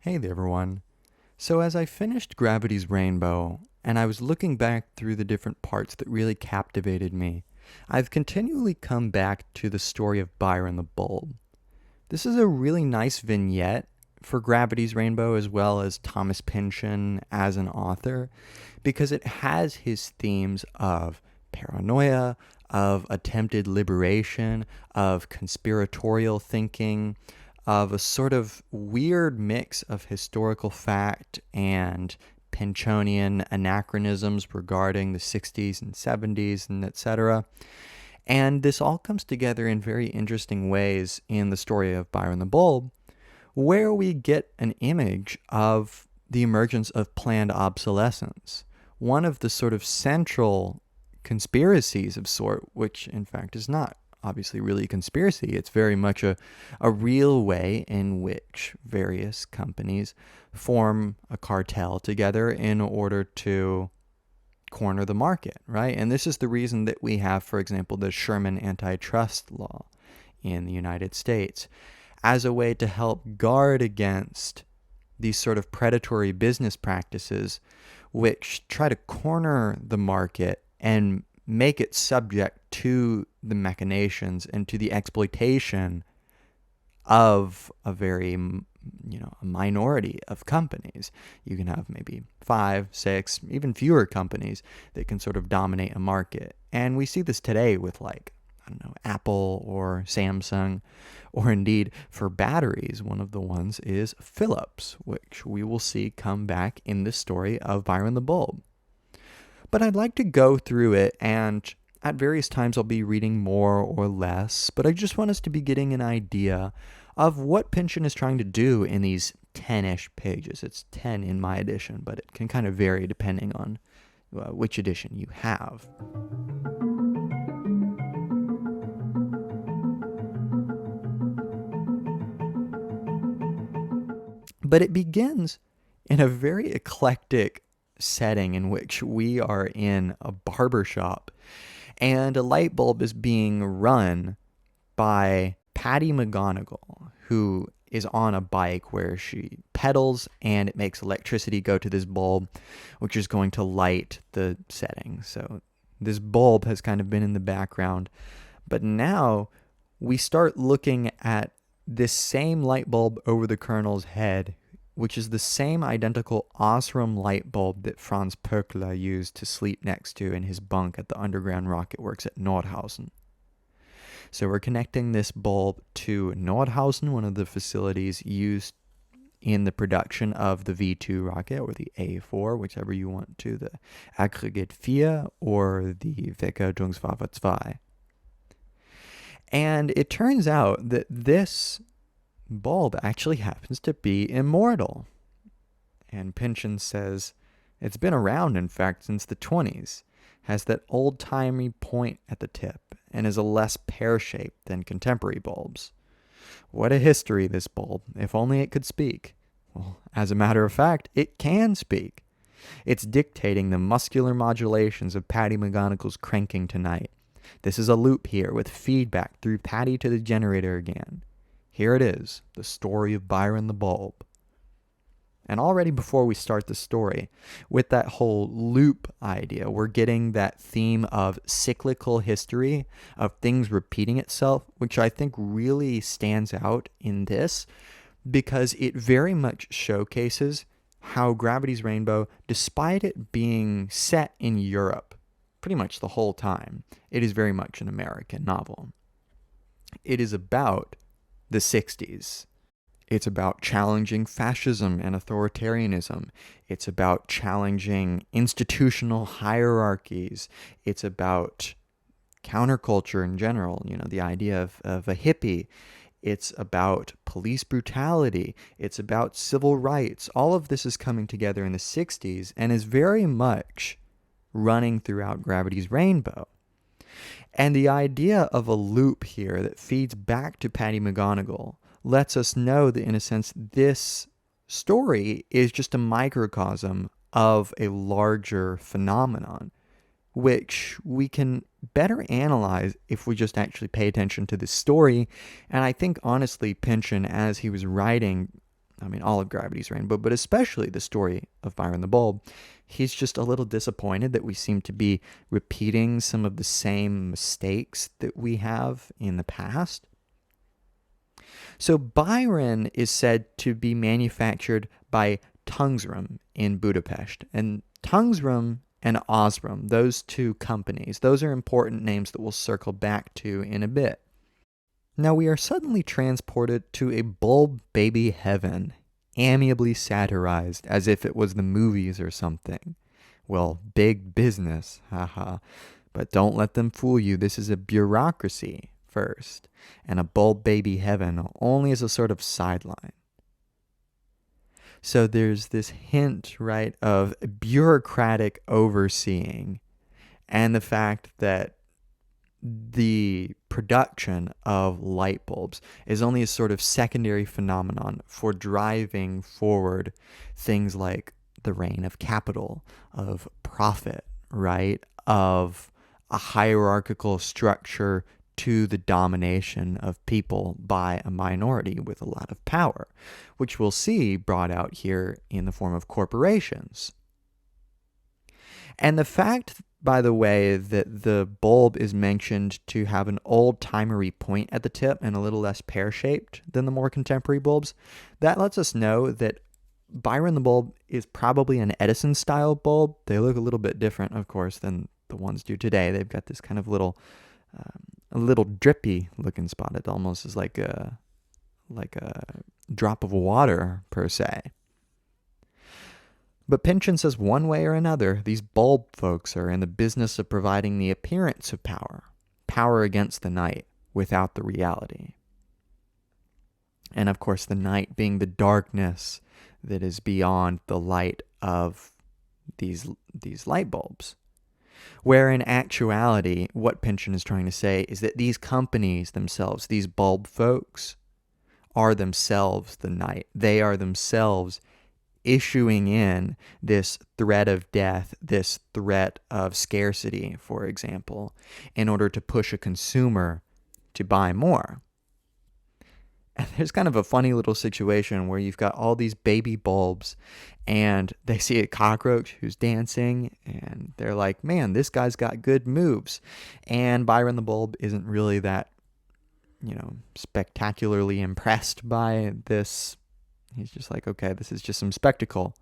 Hey there, everyone. So, as I finished Gravity's Rainbow, and I was looking back through the different parts that really captivated me, I've continually come back to the story of Byron the Bulb. This is a really nice vignette for Gravity's Rainbow as well as Thomas Pynchon as an author, because it has his themes of paranoia, of attempted liberation, of conspiratorial thinking, of a sort of weird mix of historical fact and Pynchonian anachronisms regarding the 60s and 70s and etc. And this all comes together in very interesting ways in the story of Byron the Bulb, where we get an image of the emergence of planned obsolescence, one of the sort of central conspiracies of sort, which in fact is not obviously really a conspiracy. It's very much a real way in which various companies form a cartel together in order to corner the market, right? And this is the reason that we have, for example, the Sherman antitrust law in the United States as a way to help guard against these sort of predatory business practices which try to corner the market and make it subject to the machinations and to the exploitation of a very, a minority of companies. You can have maybe 5, 6, even fewer companies that can sort of dominate a market. And we see this today with Apple or Samsung, or indeed for batteries, one of the ones is Philips, which we will see come back in this story of Byron the Bulb. But I'd like to go through it, and at various times I'll be reading more or less, but I just want us to be getting an idea of what Pynchon is trying to do in these 10-ish pages. It's 10 in my edition, but it can kind of vary depending on which edition you have. But it begins in a very eclectic setting in which we are in a barber shop and a light bulb is being run by Patty McGonigal, who is on a bike where she pedals and it makes electricity go to this bulb, which is going to light the setting. So this bulb has kind of been in the background, but now we start looking at this same light bulb over the Colonel's head, which is the same identical Osram light bulb that Franz Pöckler used to sleep next to in his bunk at the underground rocket works at Nordhausen. So we're connecting this bulb to Nordhausen, one of the facilities used in the production of the V2 rocket, or the A4, whichever you want to, the Aggregate 4 or the Vergeltungswaffe 2. And it turns out that this bulb actually happens to be immortal. And Pynchon says it's been around, in fact, since the 20s, has that old-timey point at the tip, and is a less pear-shaped than contemporary bulbs. What a history, this bulb, if only it could speak. Well, as a matter of fact, it can speak. It's dictating the muscular modulations of Patty McGonigal's cranking tonight. This is a loop here with feedback through Patty to the generator again. Here it is, the story of Byron the Bulb. And already before we start the story, with that whole loop idea, we're getting that theme of cyclical history, of things repeating itself, which I think really stands out in this, because it very much showcases how Gravity's Rainbow, despite it being set in Europe pretty much the whole time, it is very much an American novel. It is about the 60s. It's about challenging fascism and authoritarianism. It's about challenging institutional hierarchies. It's about counterculture in general, the idea of a hippie. It's about police brutality. It's about civil rights. All of this is coming together in the 60s and is very much running throughout Gravity's Rainbow. And the idea of a loop here that feeds back to Patty McGonigal lets us know that, in a sense, this story is just a microcosm of a larger phenomenon, which we can better analyze if we just actually pay attention to this story. And I think, honestly, Pynchon, as he was writing, I mean, all of Gravity's Rainbow, but especially the story of Byron the Bulb, he's just a little disappointed that we seem to be repeating some of the same mistakes that we have in the past. So Byron is said to be manufactured by Tungsram in Budapest. And Tungsram and Osram, those two companies, those are important names that we'll circle back to in a bit. Now we are suddenly transported to a bulb baby heaven, amiably satirized as if it was the movies or something. Well, big business, haha. But don't let them fool you, this is a bureaucracy first, and a bulb baby heaven only as a sort of sideline. So there's this hint, right, of bureaucratic overseeing and the fact that the production of light bulbs is only a sort of secondary phenomenon for driving forward things like the reign of capital, of profit, right, of a hierarchical structure to the domination of people by a minority with a lot of power, which we'll see brought out here in the form of corporations. And the fact, by the way, that the bulb is mentioned to have an old-timery point at the tip and a little less pear-shaped than the more contemporary bulbs, that lets us know that Byron the bulb is probably an Edison-style bulb. They look a little bit different, of course, than the ones do today. They've got this kind of little a little drippy looking spot. It almost is like a drop of water per se. But Pynchon says one way or another, these bulb folks are in the business of providing the appearance of power, power against the night without the reality. And of course, the night being the darkness that is beyond the light of these light bulbs. Where in actuality, what Pynchon is trying to say is that these companies themselves, these bulb folks, are themselves the night. They are themselves issuing in this threat of death, this threat of scarcity, for example, in order to push a consumer to buy more. And there's kind of a funny little situation where you've got all these baby bulbs and they see a cockroach who's dancing and they're like, man, this guy's got good moves. And Byron the bulb isn't really that, spectacularly impressed by this. He's just like, okay, this is just some spectacle.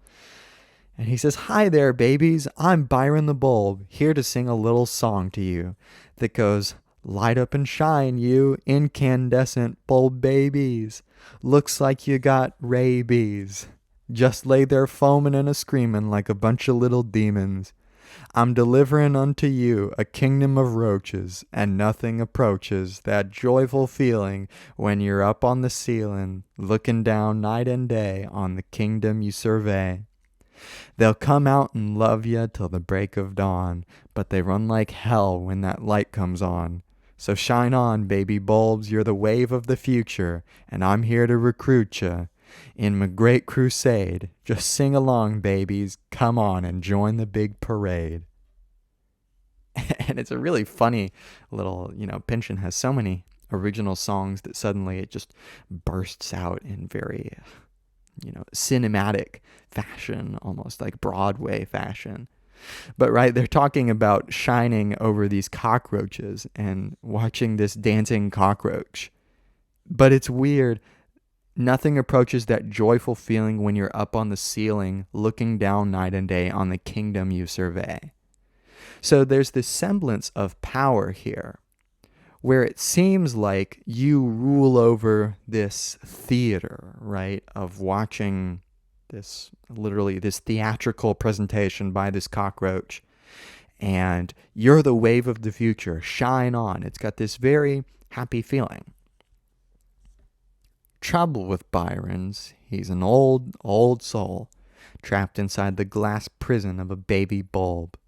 And he says, hi there, babies. I'm Byron the bulb, here to sing a little song to you that goes, light up and shine, you incandescent bulb babies. Looks like you got rabies. Just lay there foaming and a-screaming like a bunch of little demons. I'm delivering unto you a kingdom of roaches, and nothing approaches that joyful feeling when you're up on the ceiling, looking down night and day on the kingdom you survey. They'll come out and love you till the break of dawn, but they run like hell when that light comes on. So shine on, baby bulbs, you're the wave of the future, and I'm here to recruit you. In my great crusade, just sing along, babies, come on and join the big parade. And it's a really funny little, Pynchon has so many original songs that suddenly it just bursts out in very, cinematic fashion, almost like Broadway fashion. But right, they're talking about shining over these cockroaches and watching this dancing cockroach. But it's weird. Nothing approaches that joyful feeling when you're up on the ceiling, looking down night and day on the kingdom you survey. So there's this semblance of power here, where it seems like you rule over this theater, right, of watching this, literally this theatrical presentation by this cockroach, and you're the wave of the future, shine on. It's got this very happy feeling. Trouble with Byron's, he's an old soul, trapped inside the glass prison of a baby bulb.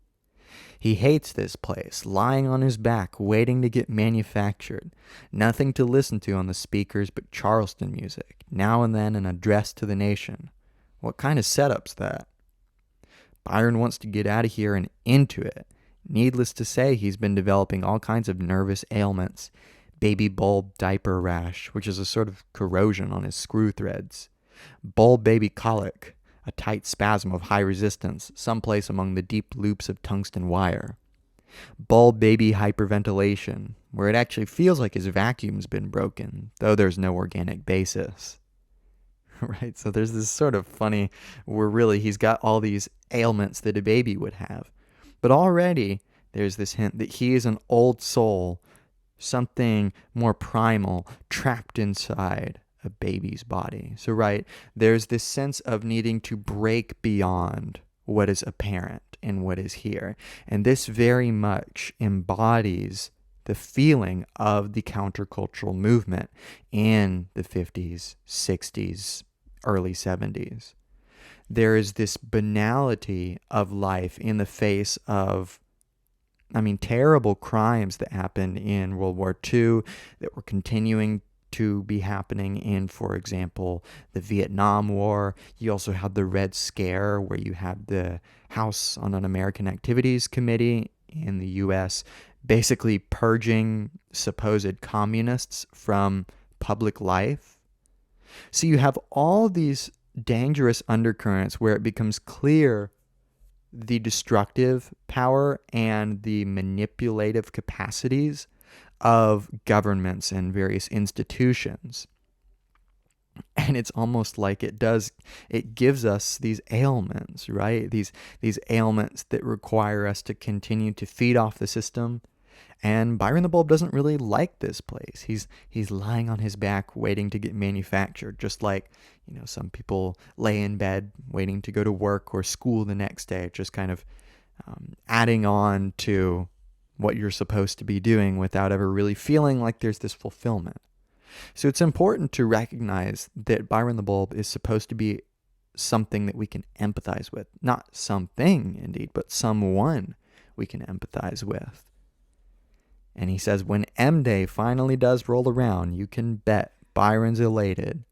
He hates this place, lying on his back, waiting to get manufactured. Nothing to listen to on the speakers but Charleston music, now and then an address to the nation. What kind of setup's that? Byron wants to get out of here and into it. Needless to say, he's been developing all kinds of nervous ailments. Baby bulb diaper rash, which is a sort of corrosion on his screw threads. Bulb baby colic, a tight spasm of high resistance, someplace among the deep loops of tungsten wire. Bulb baby hyperventilation, where it actually feels like his vacuum's been broken, though there's no organic basis. Right? So there's this sort of funny, where really he's got all these ailments that a baby would have. But already there's this hint that he is an old soul, something more primal, trapped inside a baby's body. So, right, there's this sense of needing to break beyond what is apparent and what is here. And this very much embodies the feeling of the countercultural movement in the 50s, 60s, early 70s. There is this banality of life in the face of, terrible crimes that happened in World War II that were continuing to be happening in, for example, the Vietnam War. You also had the Red Scare, where you had the House on Un-American Activities Committee in the U.S. basically purging supposed communists from public life. So you have all these dangerous undercurrents where it becomes clear the destructive power and the manipulative capacities of governments and various institutions. And it's almost like it gives us these ailments, right? These ailments that require us to continue to feed off the system. And Byron the Bulb doesn't really like this place. He's lying on his back waiting to get manufactured, just like, some people lay in bed waiting to go to work or school the next day, just kind of adding on to what you're supposed to be doing without ever really feeling like there's this fulfillment. So it's important to recognize that Byron the Bulb is supposed to be something that we can empathize with. Not something, indeed, but someone we can empathize with. And he says, when M-Day finally does roll around, you can bet Byron's elated.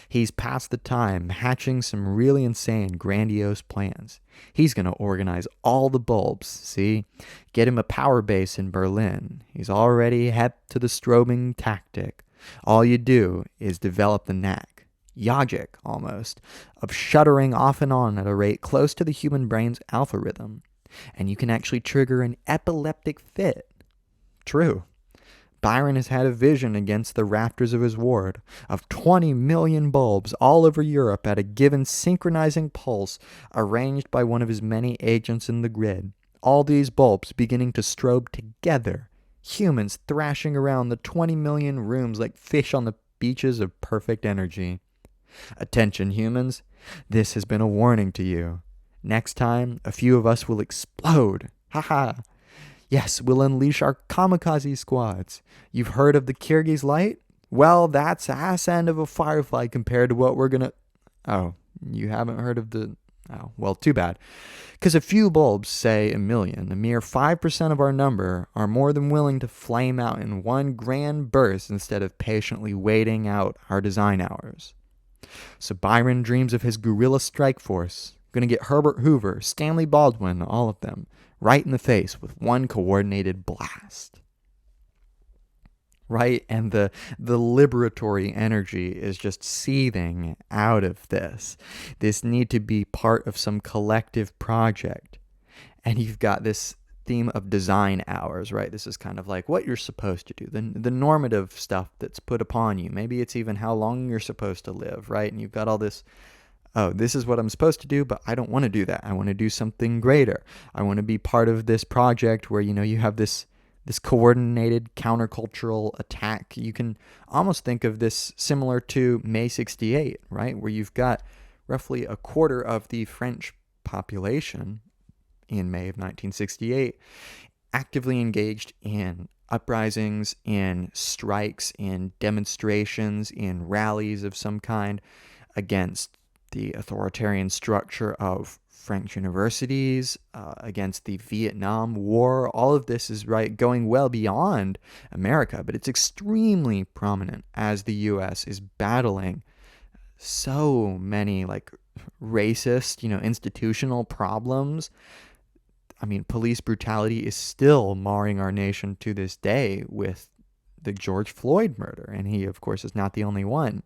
He's past the time hatching some really insane, grandiose plans. He's going to organize all the bulbs, see? Get him a power base in Berlin. He's already hep to the strobing tactic. All you do is develop the knack, yogic almost, of shuddering off and on at a rate close to the human brain's alpha rhythm. And you can actually trigger an epileptic fit. True. Byron has had a vision against the rafters of his ward of 20 million bulbs all over Europe at a given synchronizing pulse arranged by one of his many agents in the grid. All these bulbs beginning to strobe together. Humans thrashing around the 20 million rooms like fish on the beaches of perfect energy. Attention, humans. This has been a warning to you. Next time, a few of us will explode. Ha. Yes, we'll unleash our kamikaze squads. You've heard of the Kyrgyz light? Well, that's ass end of a firefly compared to what we're gonna... Oh, you haven't heard of the... Oh, well, too bad. Because a few bulbs, say a million, a mere 5% of our number, are more than willing to flame out in one grand burst instead of patiently waiting out our design hours. So Byron dreams of his guerrilla strike force. Gonna get Herbert Hoover, Stanley Baldwin, all of them, right in the face with one coordinated blast. Right? And the liberatory energy is just seething out of this need to be part of some collective project. And you've got this theme of design hours, right? This is kind of like what you're supposed to do, the normative stuff that's put upon you. Maybe it's even how long you're supposed to live, right? And you've got all this, oh, this is what I'm supposed to do, but I don't want to do that. I want to do something greater. I want to be part of this project where, you have this coordinated countercultural attack. You can almost think of this similar to May 68, right? Where you've got roughly a quarter of the French population in May of 1968 actively engaged in uprisings, in strikes, in demonstrations, in rallies of some kind against the authoritarian structure of French universities, against the Vietnam War. All of this is going well beyond America, but it's extremely prominent as the U.S. is battling so many racist, institutional problems. Police brutality is still marring our nation to this day with the George Floyd murder, and he, of course, is not the only one.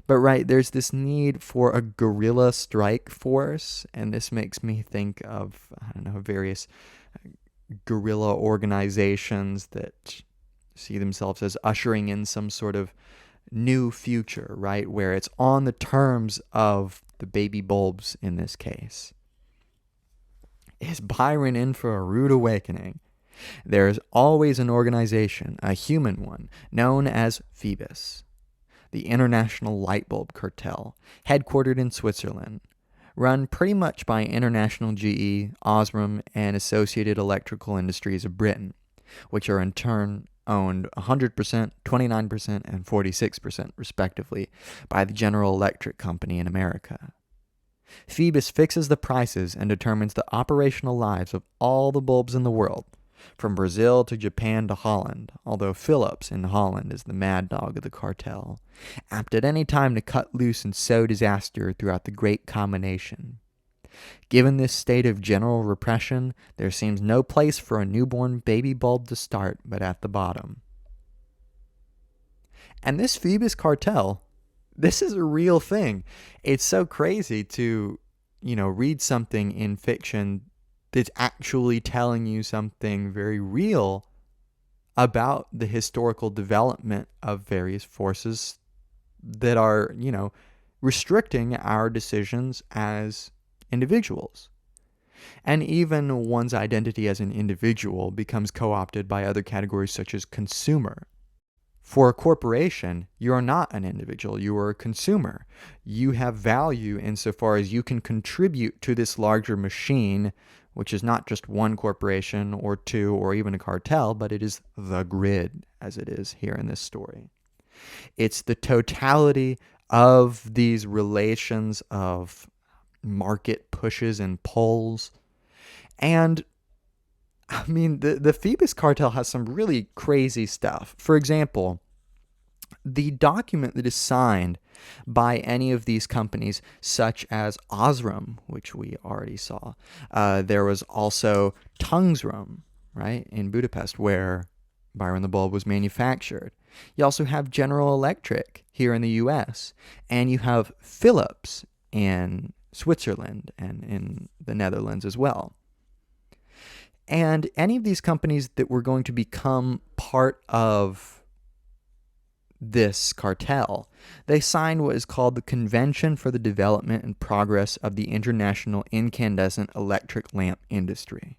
But right, there's this need for a guerrilla strike force, and this makes me think of, I don't know, various guerrilla organizations that see themselves as ushering in some sort of new future, right? Where it's on the terms of the baby bulbs in this case. Is Byron in for a rude awakening? There is always an organization, a human one, known as Phoebus, the International Light Bulb Cartel, headquartered in Switzerland, run pretty much by International GE, Osram, and Associated Electrical Industries of Britain, which are in turn owned 100%, 29%, and 46% respectively by the General Electric Company in America. Phoebus fixes the prices and determines the operational lives of all the bulbs in the world, from Brazil to Japan to Holland, although Philips in Holland is the mad dog of the cartel, apt at any time to cut loose and sow disaster throughout the great combination. Given this state of general repression, there seems no place for a newborn baby bulb to start but at the bottom. And this Phoebus cartel, this is a real thing. It's so crazy to, read something in fiction that's actually telling you something very real about the historical development of various forces that are, restricting our decisions as individuals. And even one's identity as an individual becomes co-opted by other categories such as consumer. For a corporation, you are not an individual, you are a consumer. You have value insofar as you can contribute to this larger machine, which is not just one corporation or two or even a cartel, but it is the grid, as it is here in this story. It's the totality of these relations of market pushes and pulls. And I mean, the Phoebus cartel has some really crazy stuff. For example, the document that is signed by any of these companies, such as Osram, which we already saw. There was also Tungsram, right, in Budapest, where Byron the Bulb was manufactured. You also have General Electric here in the U.S., and you have Philips in Switzerland and in the Netherlands as well. And any of these companies that were going to become part of this cartel, they signed what is called the Convention for the Development and Progress of the International Incandescent Electric Lamp Industry.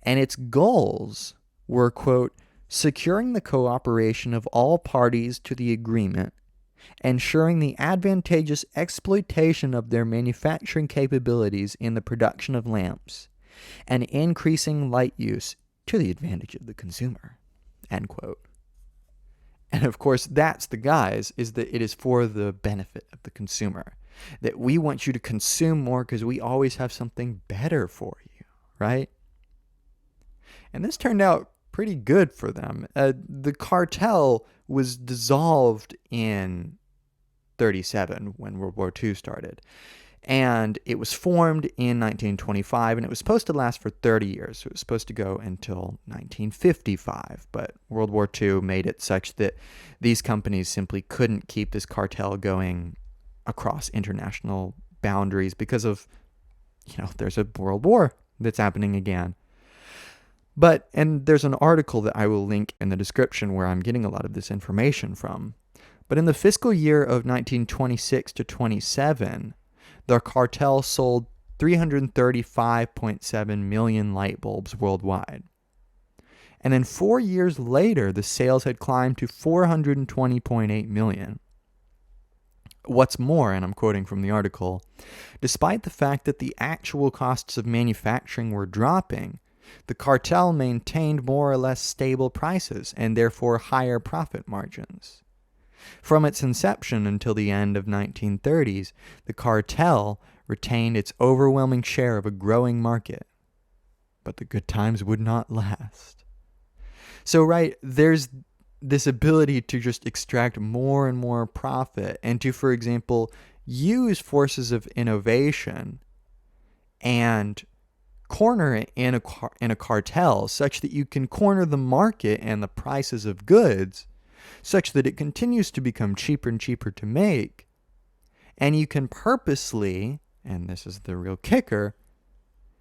And its goals were, quote, securing the cooperation of all parties to the agreement, ensuring the advantageous exploitation of their manufacturing capabilities in the production of lamps, and increasing light use to the advantage of the consumer, end quote. And of course, that's the guise, is that it is for the benefit of the consumer. That we want you to consume more because we always have something better for you, right? And this turned out pretty good for them. The cartel was dissolved in 1937 when World War II started. And it was formed in 1925, and it was supposed to last for 30 years. So it was supposed to go until 1955. But World War II made it such that these companies simply couldn't keep this cartel going across international boundaries because of, there's a world war that's happening again. And there's an article that I will link in the description where I'm getting a lot of this information from. But in the fiscal year of 1926 to 27, the cartel sold 335.7 million light bulbs worldwide. And then 4 years later, the sales had climbed to 420.8 million. What's more, and I'm quoting from the article, despite the fact that the actual costs of manufacturing were dropping, the cartel maintained more or less stable prices and therefore higher profit margins. From its inception until the end of 1930s, the cartel retained its overwhelming share of a growing market. But the good times would not last. So, right, there's this ability to just extract more and more profit and to, for example, use forces of innovation and corner it in a cartel such that you can corner the market and the prices of goods such that it continues to become cheaper and cheaper to make. And you can purposely, and this is the real kicker,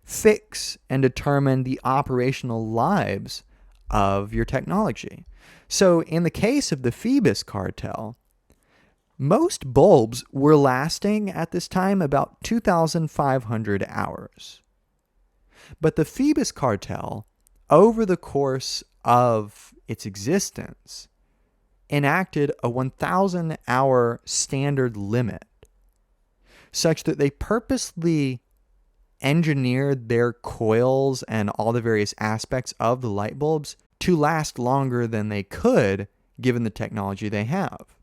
fix and determine the operational lives of your technology. So in the case of the Phoebus cartel, most bulbs were lasting at this time about 2,500 hours. But the Phoebus cartel, over the course of its existence, enacted a 1,000-hour standard limit, such that they purposely engineered their coils and all the various aspects of the light bulbs to last longer than they could given the technology they have.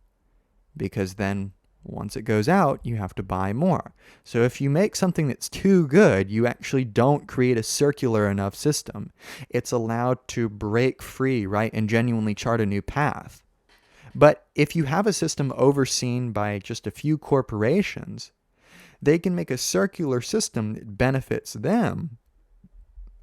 Because then once it goes out, you have to buy more. So if you make something that's too good, you actually don't create a circular enough system. It's allowed to break free, right, and genuinely chart a new path. But if you have a system overseen by just a few corporations, they can make a circular system that benefits them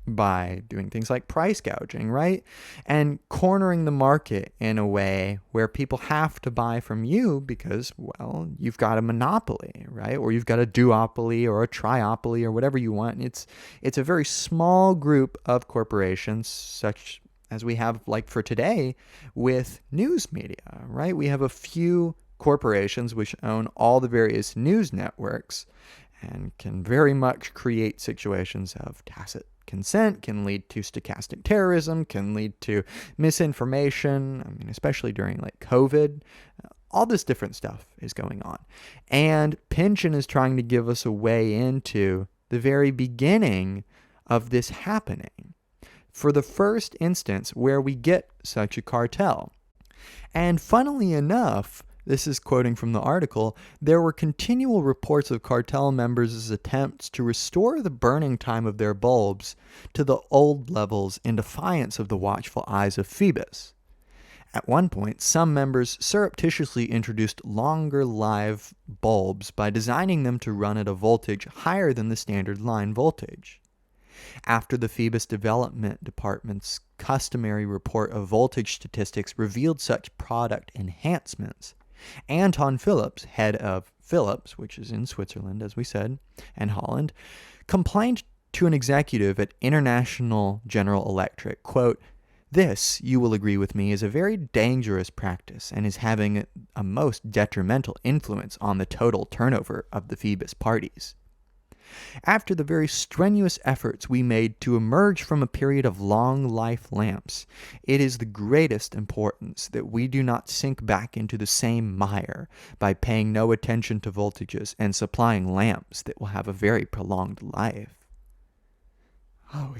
by doing things like price gouging, right? And cornering the market in a way where people have to buy from you because, well, you've got a monopoly, right? Or you've got a duopoly or a triopoly or whatever you want. And it's a very small group of corporations, such as we have, like for today, with news media, right? We have a few corporations which own all the various news networks and can very much create situations of tacit consent, can lead to stochastic terrorism, can lead to misinformation, I mean, especially during like COVID. All this different stuff is going on. And Pynchon is trying to give us a way into the very beginning of this happening. For the first instance where we get such a cartel. And funnily enough, this is quoting from the article, there were continual reports of cartel members' attempts to restore the burning time of their bulbs to the old levels in defiance of the watchful eyes of Phoebus. At one point, some members surreptitiously introduced longer live bulbs by designing them to run at a voltage higher than the standard line voltage. After the Phoebus Development Department's customary report of voltage statistics revealed such product enhancements, Anton Phillips, head of Philips, which is in Switzerland, as we said, and Holland, complained to an executive at International General Electric, quote, "This, you will agree with me, is a very dangerous practice and is having a most detrimental influence on the total turnover of the Phoebus parties. After the very strenuous efforts we made to emerge from a period of long life lamps, it is the greatest importance that we do not sink back into the same mire by paying no attention to voltages and supplying lamps that will have a very prolonged life." Oh,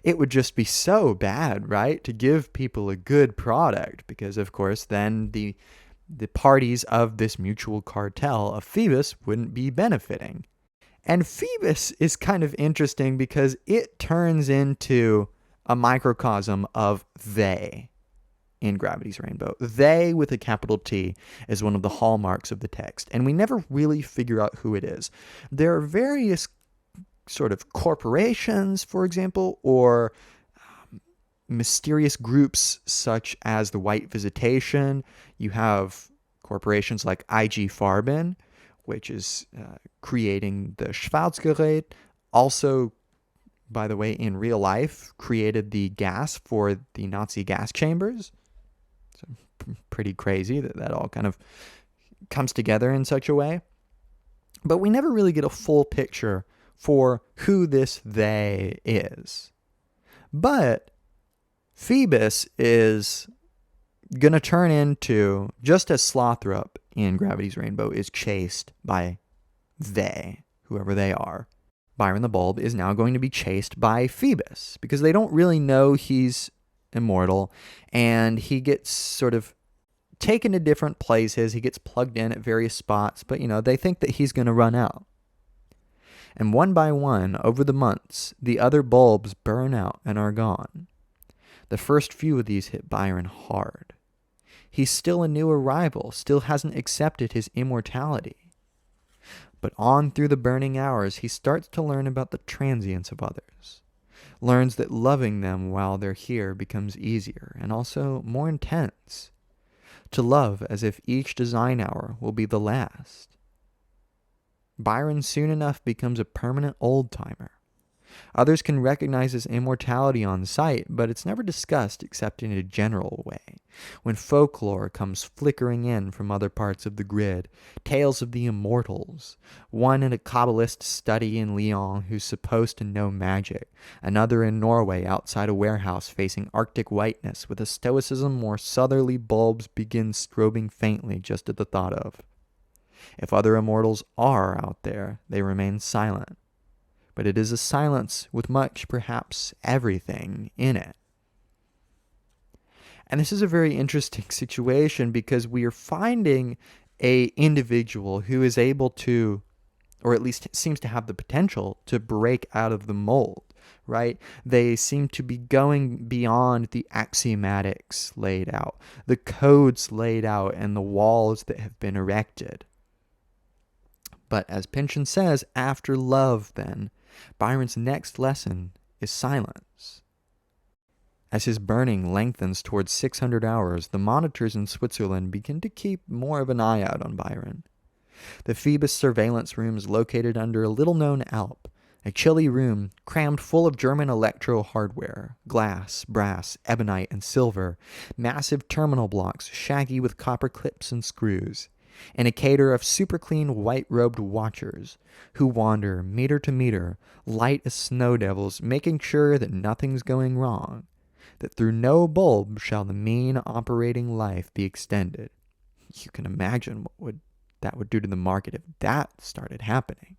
it would just be so bad, right? To give people a good product, because of course then the parties of this mutual cartel of Phoebus wouldn't be benefiting. And Phoebus is kind of interesting because it turns into a microcosm of they in Gravity's Rainbow. They with a capital T is one of the hallmarks of the text, and we never really figure out who it is. There are various sort of corporations, for example, or mysterious groups such as the White Visitation. You have corporations like IG Farben, which is creating the Schwarzgerät. Also, by the way, in real life, created the gas for the Nazi gas chambers. So pretty crazy that all kind of comes together in such a way. But we never really get a full picture for who this they is. But Phoebus is going to turn into, just as Slothrop in Gravity's Rainbow is chased by they, whoever they are, Byron the Bulb is now going to be chased by Phoebus because they don't really know he's immortal, and he gets sort of taken to different places. He gets plugged in at various spots, but they think that he's going to run out. And one by one, over the months, the other bulbs burn out and are gone. The first few of these hit Byron hard. He's still a new arrival, still hasn't accepted his immortality. But on through the burning hours, he starts to learn about the transience of others. Learns that loving them while they're here becomes easier and also more intense. to love as if each design hour will be the last. Byron soon enough becomes a permanent old-timer. Others can recognize his immortality on sight, but it's never discussed except in a general way. When folklore comes flickering in from other parts of the grid, tales of the immortals, one in a Kabbalist study in Lyon who's supposed to know magic, another in Norway outside a warehouse facing Arctic whiteness with a stoicism more southerly bulbs begin strobing faintly just at the thought of. If other immortals are out there, they remain silent. But it is a silence with much, perhaps everything, in it. And this is a very interesting situation because we are finding a individual who is able to, or at least seems to have the potential to break out of the mold, right? They seem to be going beyond the axiomatics laid out, the codes laid out, and the walls that have been erected. But as Pynchon says, after love, then, Byron's next lesson is silence. As his burning lengthens towards 600 hours, the monitors in Switzerland begin to keep more of an eye out on Byron. The Phoebus surveillance room is located under a little-known Alp, a chilly room crammed full of German electro hardware, glass, brass, ebonite, and silver, massive terminal blocks shaggy with copper clips and screws, and a cadre of super-clean white-robed watchers who wander meter to meter, light as snow devils, making sure that nothing's going wrong, that through no bulb shall the mean operating life be extended. You can imagine what that would do to the market if that started happening.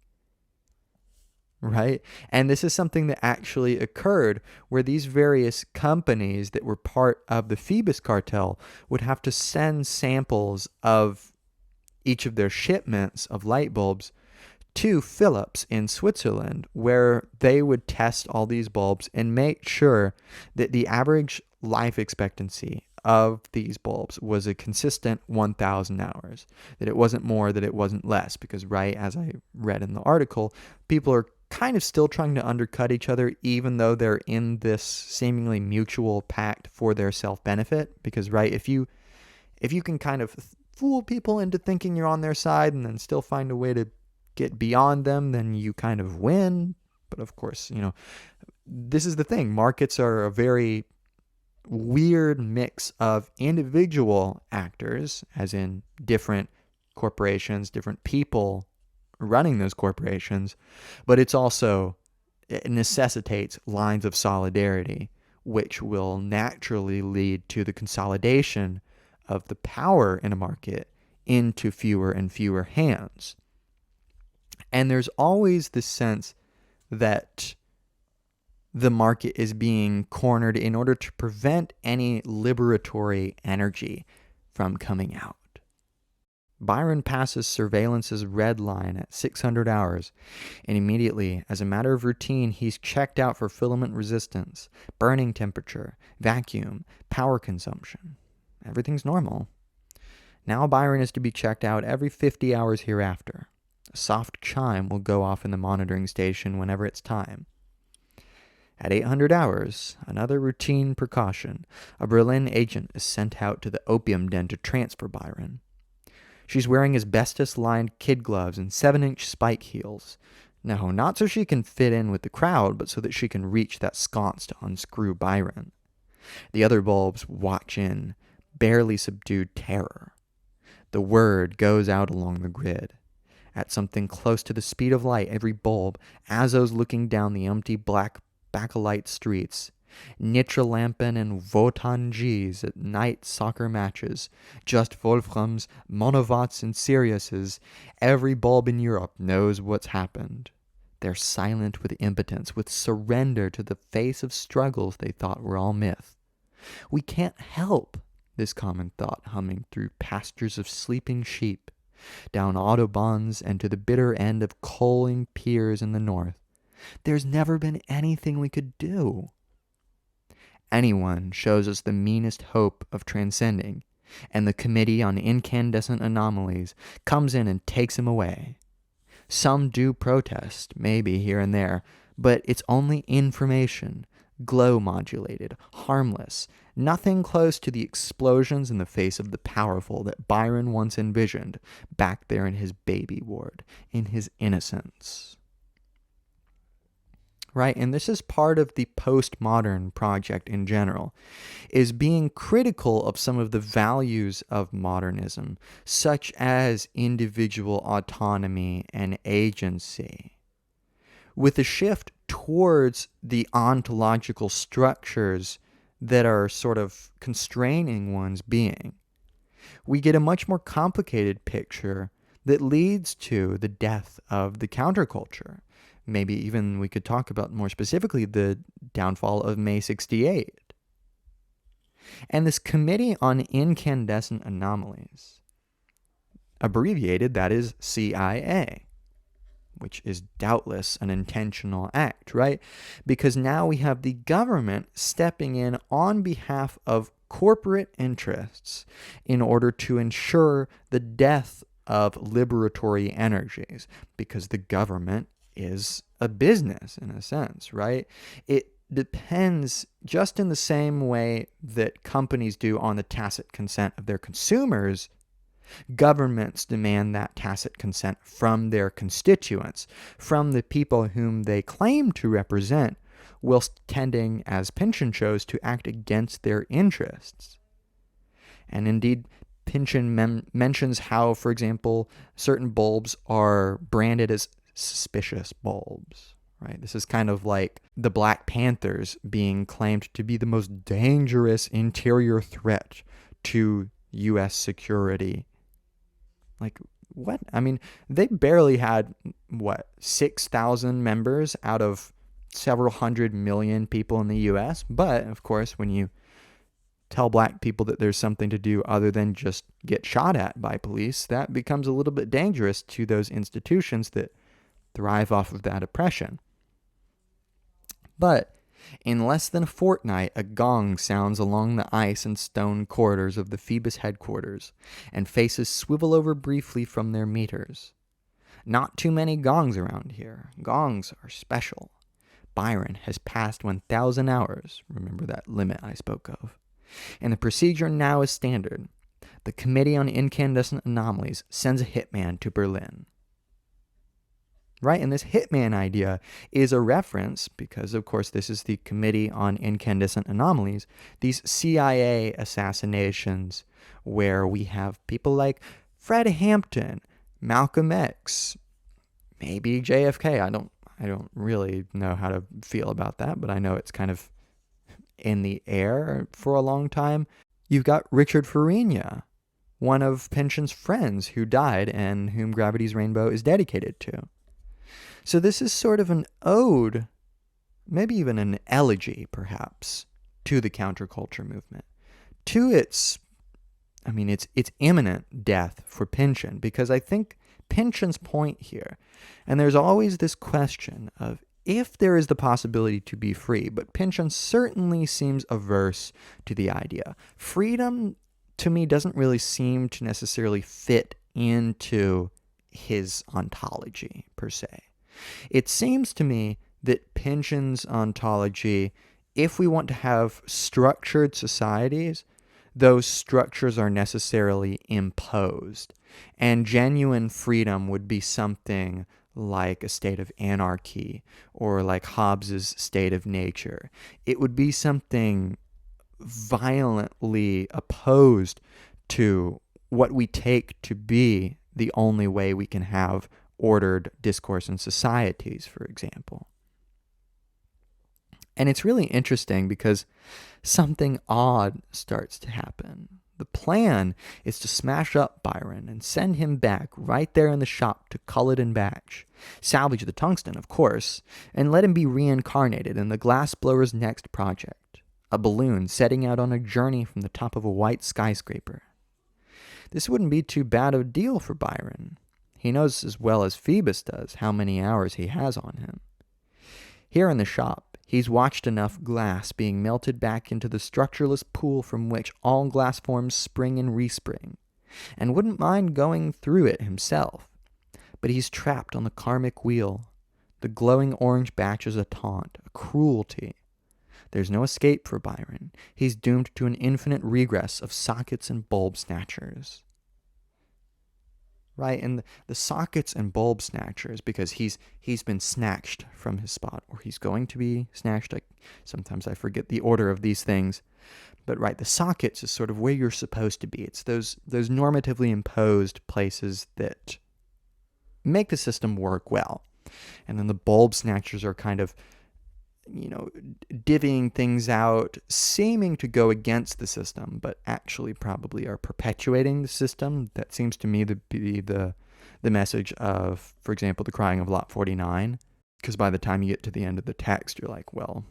Right? And this is something that actually occurred where these various companies that were part of the Phoebus cartel would have to send samples of each of their shipments of light bulbs to Philips in Switzerland, where they would test all these bulbs and make sure that the average life expectancy of these bulbs was a consistent 1,000 hours, that it wasn't more, that it wasn't less, because right, as I read in the article, people are kind of still trying to undercut each other even though they're in this seemingly mutual pact for their self-benefit, because right, if you can kind of fool people into thinking you're on their side and then still find a way to get beyond them, then you kind of win. But of course, this is the thing. Markets are a very weird mix of individual actors, as in different corporations, different people running those corporations, but it necessitates lines of solidarity, which will naturally lead to the consolidation of the power in a market into fewer and fewer hands. And there's always this sense that the market is being cornered in order to prevent any liberatory energy from coming out. Byron passes surveillance's red line at 600 hours, and immediately, as a matter of routine, he's checked out for filament resistance, burning temperature, vacuum, power consumption. Everything's normal. Now Byron is to be checked out every 50 hours hereafter. A soft chime will go off in the monitoring station whenever it's time. At 800 hours, another routine precaution, a Berlin agent is sent out to the opium den to transfer Byron. She's wearing asbestos-lined kid gloves and 7-inch spike heels. No, not so she can fit in with the crowd, but so that she can reach that sconce to unscrew Byron. The other bulbs watch in barely subdued terror. The word goes out along the grid. At something close to the speed of light, every bulb, Azos looking down the empty black bakelite streets, Nitrolampen and Votangis at night soccer matches, just Wolframs, Monovats, and Siriuses, every bulb in Europe knows what's happened. They're silent with impotence, with surrender to the face of struggles they thought were all myth. We can't help, this common thought humming through pastures of sleeping sheep, down autobahns and to the bitter end of coaling piers in the north. There's never been anything we could do. Anyone shows us the meanest hope of transcending, and the Committee on Incandescent Anomalies comes in and takes him away. Some do protest, maybe here and there, but it's only information, glow modulated, harmless, nothing close to the explosions in the face of the powerful that Byron once envisioned back there in his baby ward, in his innocence. Right? And this is part of the postmodern project in general, is being critical of some of the values of modernism, such as individual autonomy and agency, with a shift towards the ontological structures that are sort of constraining one's being. We get a much more complicated picture that leads to the death of the counterculture. Maybe even we could talk about more specifically the downfall of May 68. And this Committee on Incandescent Anomalies, abbreviated, that is CIA, which is doubtless an intentional act, right? Because now we have the government stepping in on behalf of corporate interests in order to ensure the death of liberatory energies, because the government is a business in a sense, right? It depends just in the same way that companies do on the tacit consent of their consumers. Governments demand that tacit consent from their constituents, from the people whom they claim to represent, whilst tending, as Pynchon shows, to act against their interests. And indeed, Pynchon mentions how, for example, certain bulbs are branded as suspicious bulbs, right? This is kind of like the Black Panthers being claimed to be the most dangerous interior threat to U.S. security. Like, what? I mean, they barely had, 6,000 members out of several 100 million people in the U.S.? But, of course, when you tell black people that there's something to do other than just get shot at by police, that becomes a little bit dangerous to those institutions that thrive off of that oppression. But in less than a fortnight, a gong sounds along the ice and stone corridors of the Phoebus headquarters, and faces swivel over briefly from their meters. Not too many gongs around here. Gongs are special. Byron has passed 1,000 hours, remember that limit I spoke of. And the procedure now is standard. The Committee on Incandescent Anomalies sends a hitman to Berlin. Right? And this hitman idea is a reference, because of course this is the Committee on Incandescent Anomalies, these CIA assassinations where we have people like Fred Hampton, Malcolm X, maybe JFK. I don't really know how to feel about that, but I know it's kind of in the air for a long time. You've got Richard Farina, one of Pynchon's friends who died and whom Gravity's Rainbow is dedicated to. So this is sort of an ode, maybe even an elegy, perhaps, to the counterculture movement, to its imminent death for Pynchon, because I think Pynchon's point here, and there's always this question of if there is the possibility to be free, but Pynchon certainly seems averse to the idea. Freedom, to me, doesn't really seem to necessarily fit into his ontology, per se. It seems to me that Pynchon's ontology, if we want to have structured societies, those structures are necessarily imposed. And genuine freedom would be something like a state of anarchy, or like Hobbes's state of nature. It would be something violently opposed to what we take to be the only way we can have ordered discourse in societies, for example. And it's really interesting because something odd starts to happen. The plan is to smash up Byron and send him back right there in the shop to Cullet and Batch, salvage the tungsten, of course, and let him be reincarnated in the glassblower's next project, a balloon setting out on a journey from the top of a white skyscraper. This wouldn't be too bad of a deal for Byron. He knows as well as Phoebus does how many hours he has on him. Here in the shop, he's watched enough glass being melted back into the structureless pool from which all glass forms spring and respring, and wouldn't mind going through it himself. But he's trapped on the karmic wheel. The glowing orange batch is a taunt, a cruelty. There's no escape for Byron. He's doomed to an infinite regress of sockets and bulb snatchers. Right? And the sockets and bulb snatchers, because he's been snatched from his spot, or he's going to be snatched. Sometimes I forget the order of these things. But right, the sockets is sort of where you're supposed to be. It's those normatively imposed places that make the system work well. And then the bulb snatchers are kind of, divvying things out, seeming to go against the system, but actually probably are perpetuating the system. That seems to me to be the message of, for example, the crying of Lot 49. Because by the time you get to the end of the text, you're like, well,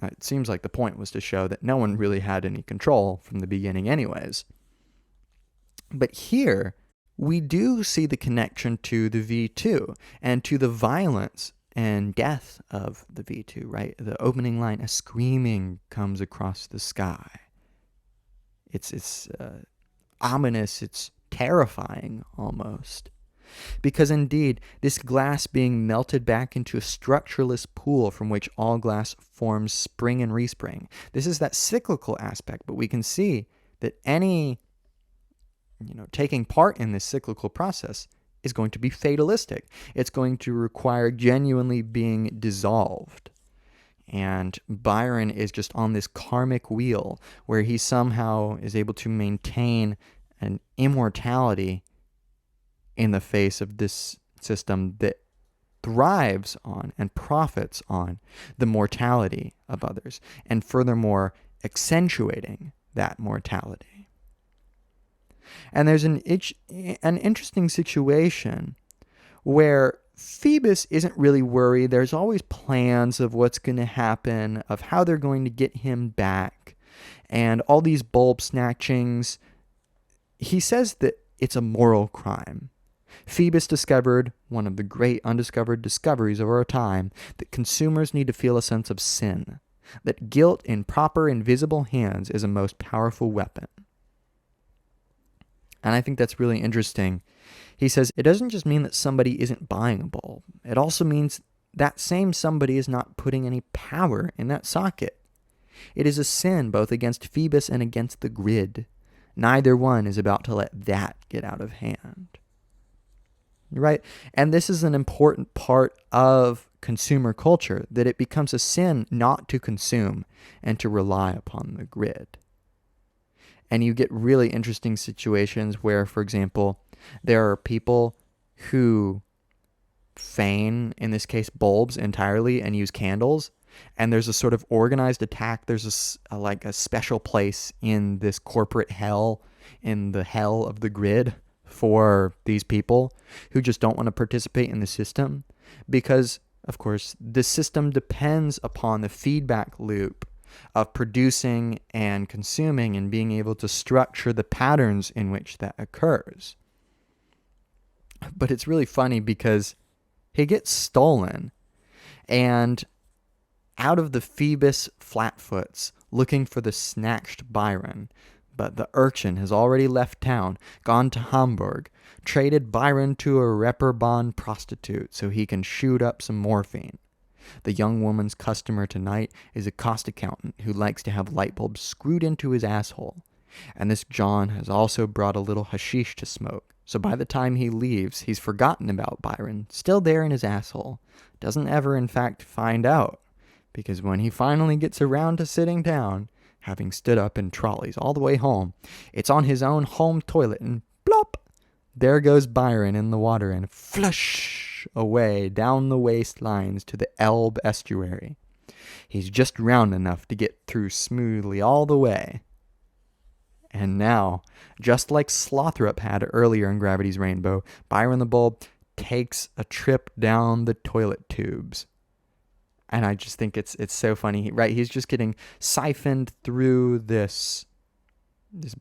it seems like the point was to show that no one really had any control from the beginning anyways. But here, we do see the connection to the V2 and to the violence and death of the V2, right? The opening line, a screaming comes across the sky. It's ominous, it's terrifying almost. Because indeed, this glass being melted back into a structureless pool from which all glass forms spring and respring. This is that cyclical aspect, but we can see that any, taking part in this cyclical process is going to be fatalistic. It's going to require genuinely being dissolved. And Byron is just on this karmic wheel where he somehow is able to maintain an immortality in the face of this system that thrives on and profits on the mortality of others, and furthermore accentuating that mortality. And there's an interesting situation where Phoebus isn't really worried. There's always plans of what's going to happen, of how they're going to get him back, and all these bulb snatchings. He says that it's a moral crime. Phoebus discovered, one of the great undiscovered discoveries of our time, that consumers need to feel a sense of sin, that guilt in proper invisible hands is a most powerful weapon. And I think that's really interesting. He says it doesn't just mean that somebody isn't buying a bulb. It also means that same somebody is not putting any power in that socket. It is a sin both against Phoebus and against the grid. Neither one is about to let that get out of hand. Right? And this is an important part of consumer culture, that it becomes a sin not to consume and to rely upon the grid. And you get really interesting situations where, for example, there are people who feign, in this case, bulbs entirely and use candles. And there's a sort of organized attack. There's a special place in this corporate hell, in the hell of the grid, for these people who just don't want to participate in the system. Because, of course, the system depends upon the feedback loop of producing and consuming and being able to structure the patterns in which that occurs. But it's really funny because he gets stolen, and out of the Phoebus flatfoots looking for the snatched Byron, but the urchin has already left town, gone to Hamburg, traded Byron to a Reeperbahn prostitute so he can shoot up some morphine. The young woman's customer tonight is a cost accountant who likes to have light bulbs screwed into his asshole. And this John has also brought a little hashish to smoke. So by the time he leaves, he's forgotten about Byron, still there in his asshole. Doesn't ever, in fact, find out. Because when he finally gets around to sitting down, having stood up in trolleys all the way home, it's on his own home toilet, and plop! There goes Byron in the water, and flush! Away down the waistlines to the Elbe estuary. He's just round enough to get through smoothly all the way. And now, just like Slothrop had earlier in Gravity's Rainbow, Byron the Bulb takes a trip down the toilet tubes. And I just think it's so funny, right? He's just getting siphoned through this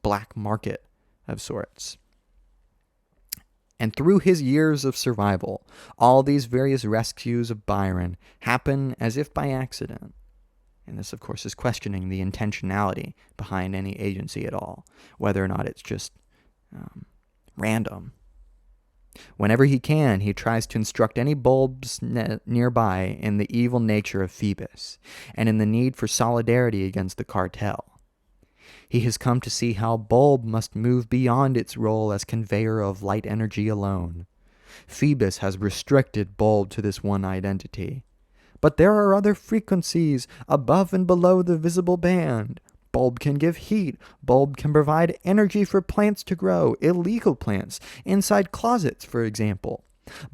black market of sorts. And through his years of survival, all these various rescues of Byron happen as if by accident. And this, of course, is questioning the intentionality behind any agency at all, whether or not it's just random. Whenever he can, he tries to instruct any bulbs nearby in the evil nature of Phoebus, and in the need for solidarity against the cartel. He has come to see how bulb must move beyond its role as conveyor of light energy alone. Phoebus has restricted bulb to this one identity. But there are other frequencies above and below the visible band. Bulb can give heat. Bulb can provide energy for plants to grow, illegal plants, inside closets, for example.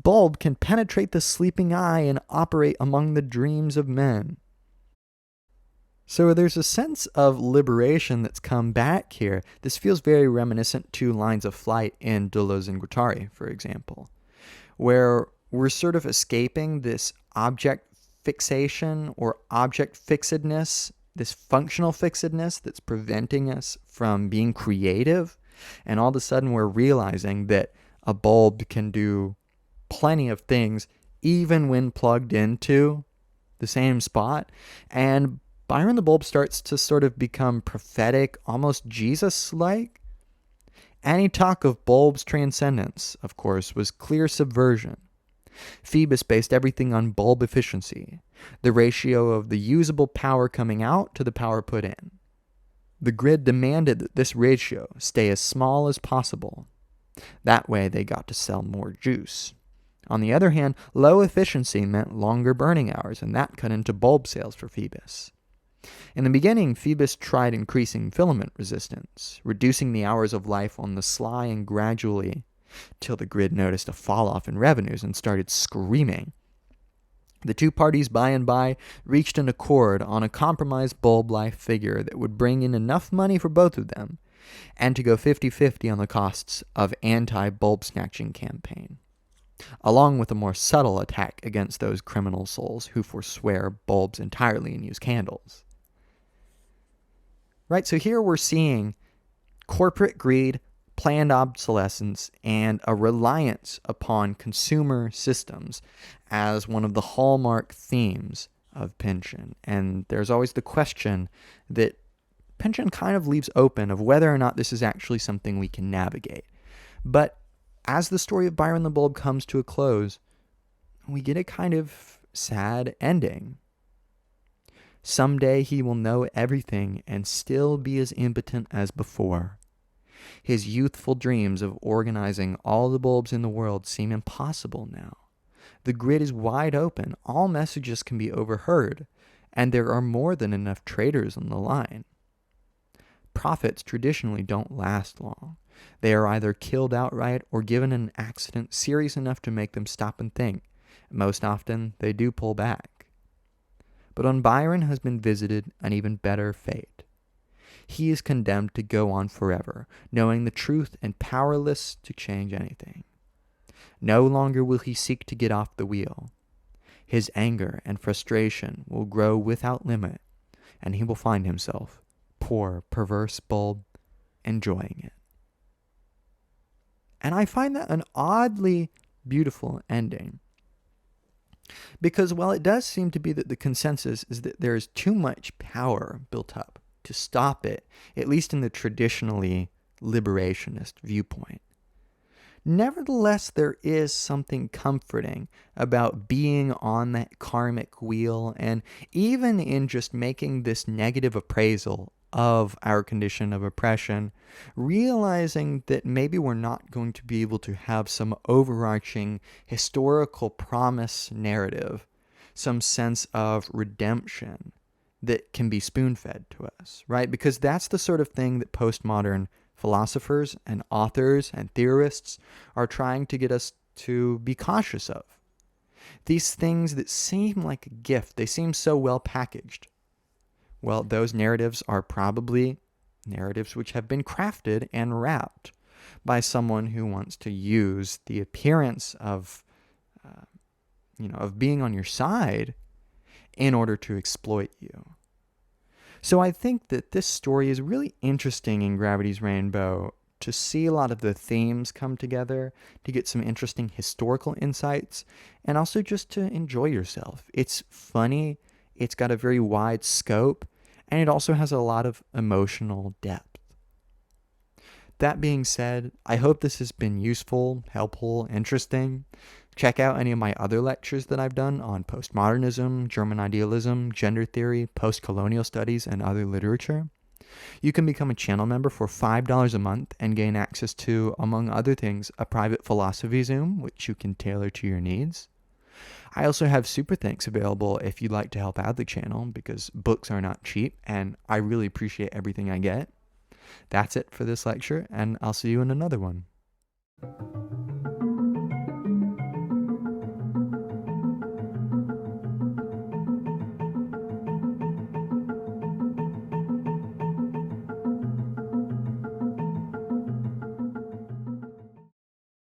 Bulb can penetrate the sleeping eye and operate among the dreams of men. So there's a sense of liberation that's come back here. This feels very reminiscent to Lines of Flight in Deleuze and Guattari, for example, where we're sort of escaping this object fixation or object fixedness, this functional fixedness that's preventing us from being creative. And all of a sudden we're realizing that a bulb can do plenty of things even when plugged into the same spot. And Byron the Bulb starts to sort of become prophetic, almost Jesus-like. Any talk of bulb's transcendence, of course, was clear subversion. Phoebus based everything on bulb efficiency, the ratio of the usable power coming out to the power put in. The grid demanded that this ratio stay as small as possible. That way they got to sell more juice. On the other hand, low efficiency meant longer burning hours, and that cut into bulb sales for Phoebus. In the beginning, Phoebus tried increasing filament resistance, reducing the hours of life on the sly and gradually, till the grid noticed a fall-off in revenues and started screaming. The two parties by and by reached an accord on a compromised bulb life figure that would bring in enough money for both of them, and to go 50-50 on the costs of anti-bulb snatching campaign, along with a more subtle attack against those criminal souls who forswear bulbs entirely and use candles. Right, so here we're seeing corporate greed, planned obsolescence, and a reliance upon consumer systems as one of the hallmark themes of Pynchon. And there's always the question that Pynchon kind of leaves open of whether or not this is actually something we can navigate. But as the story of Byron the Bulb comes to a close, we get a kind of sad ending. Someday he will know everything and still be as impotent as before. His youthful dreams of organizing all the bulbs in the world seem impossible now. The grid is wide open, all messages can be overheard, and there are more than enough traders on the line. Prophets traditionally don't last long. They are either killed outright or given an accident serious enough to make them stop and think. Most often, they do pull back. But on Byron has been visited an even better fate. He is condemned to go on forever, knowing the truth and powerless to change anything. No longer will he seek to get off the wheel. His anger and frustration will grow without limit, and he will find himself, poor, perverse bulb, enjoying it. And I find that an oddly beautiful ending. Because while it does seem to be that the consensus is that there is too much power built up to stop it, at least in the traditionally liberationist viewpoint, nevertheless there is something comforting about being on that karmic wheel, and even in just making this negative appraisal of our condition of oppression, realizing that maybe we're not going to be able to have some overarching historical promise narrative, some sense of redemption that can be spoon-fed to us, right? Because that's the sort of thing that postmodern philosophers and authors and theorists are trying to get us to be cautious of. These things that seem like a gift, they seem so well packaged. Well, those narratives are probably narratives which have been crafted and wrapped by someone who wants to use the appearance of, of being on your side in order to exploit you. So I think that this story is really interesting in Gravity's Rainbow to see a lot of the themes come together, to get some interesting historical insights, and also just to enjoy yourself. It's funny, it's got a very wide scope, and it also has a lot of emotional depth. That being said, I hope this has been useful, helpful, interesting. Check out any of my other lectures that I've done on postmodernism, German idealism, gender theory, post-colonial studies, and other literature. You can become a channel member for $5 a month and gain access to, among other things, a private philosophy Zoom, which you can tailor to your needs. I also have super thanks available if you'd like to help out the channel, because books are not cheap, and I really appreciate everything I get. That's it for this lecture, and I'll see you in another one.